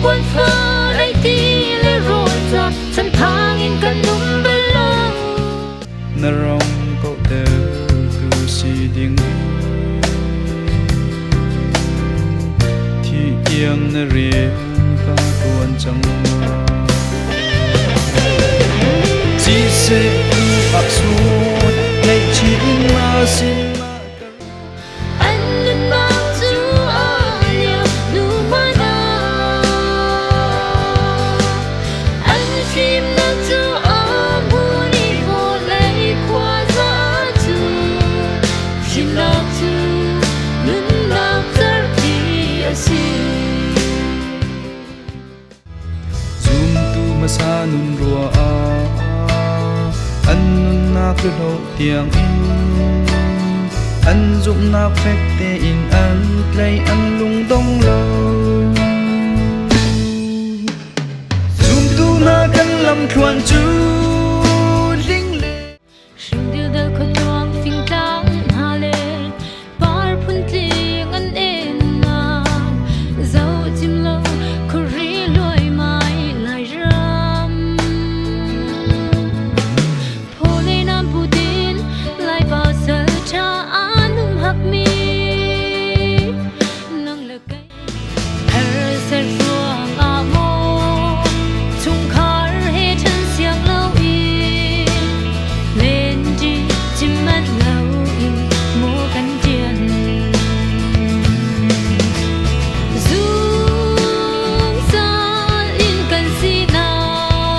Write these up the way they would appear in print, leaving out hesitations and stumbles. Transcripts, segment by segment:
quan phơ ai tí lê rồi giọt chân thang in căn núm bê lâu na rong cậu tơ cứ si ding thì yên na riêng cả tuần chẳng chỉ sẽ áp suốt ngày chỉ mà xin anh luôn bao chú ở nhiều đủ mà nào anh phim nó chú ở buồn đi vô lấy qua gió chú phim nó chú luôn nào giờ đi ở xin zoom tu masa nun rua anh nun na cứ hậu tiếng anh dụng na phép tê in anh play anh lung đông lâu zoom tu na căn lâm thuần chú linh lệ Sing điều đời khôn ngoan phình tang hà lệ bar phun tiếng anh em na dấu chim lâu khổ ri lối mai lại ram phố lê nam pu tin lại bao giờ cha anh hắc mi nâng lực cây her ser ruộng à mô chung khar he chân xiang lâu in lên đi chim mắt lâu in mua cánh tiền dung xa in cần si nào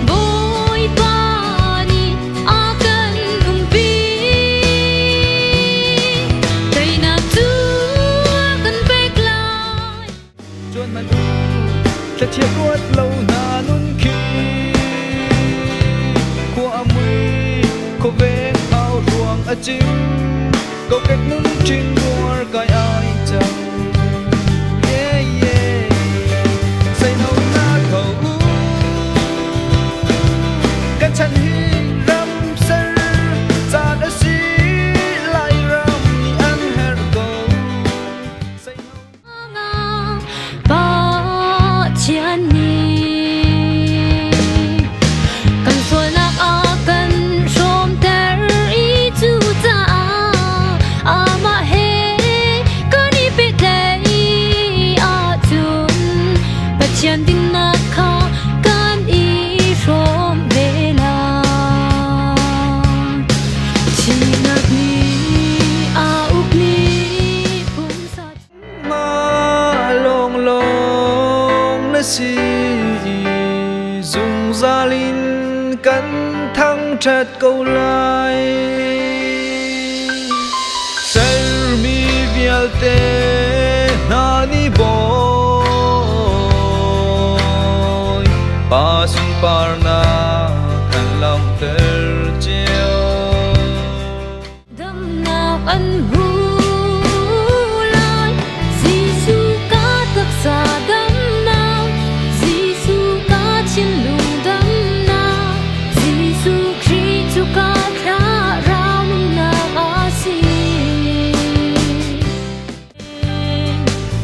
bôi ba ni a cần pi tay na tu cần bek lại chôn man ta chia quất lâu na nun khi qua mui cô về ao ruộng ở chim câu cách nun trên đuôi cái ai chẳng yeah yeah say nâu na khẩu cái chân hình râm sơ ra đã xí lại râm ni ăn her go say nâu ba chian ni kan sol nak a kan som ter i chu ta ama he kan i pe dei a chun pa chian din na kha kan i som ve la chi nak ni a up ni pum sa ma long long na si dùng gia linh cắn thăng chặt câu lại ser mi vialte na ni boy pa sun par na kan lòng ter chiều đâm nào anh hu lại Giêsu cá tất xa đâm nào Giêsu cá trên lùng đâm nào Giêsu Christ cá thả rao mình nào á xì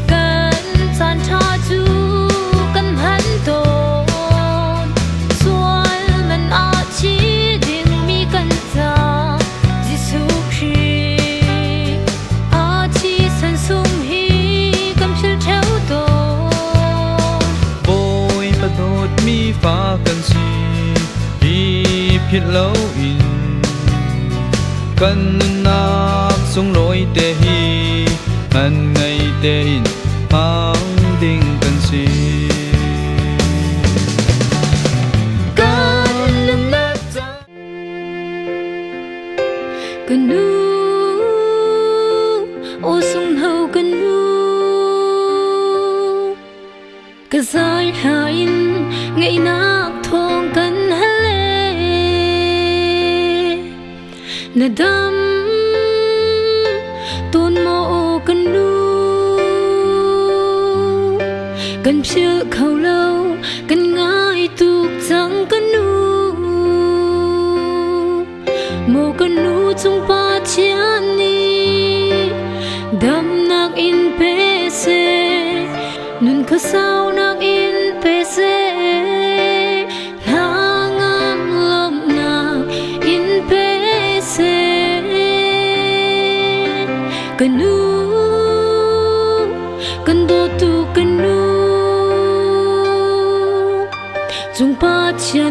cần san tha chú cần hắn tồn xuân mình á chi đình mi cần ta Giêsu Christ á chi san sum hi cầm chil theo tồn bôi bắt đốt mi phá cần si đi phiền lâu in cần nạc sung lối tê hi ngần ngày tê in mang đinh cần si cần lưng nát cần nu ô sung hầu cần nu cái dài hain ngày nát thong cần hale na dam tôn mô cần nu cần chưa khâu lâu cần ngái tục chẳng cần nu mô cần nu chung pa chiani dam nak in pe se canoe cần tu canoe chung pa chia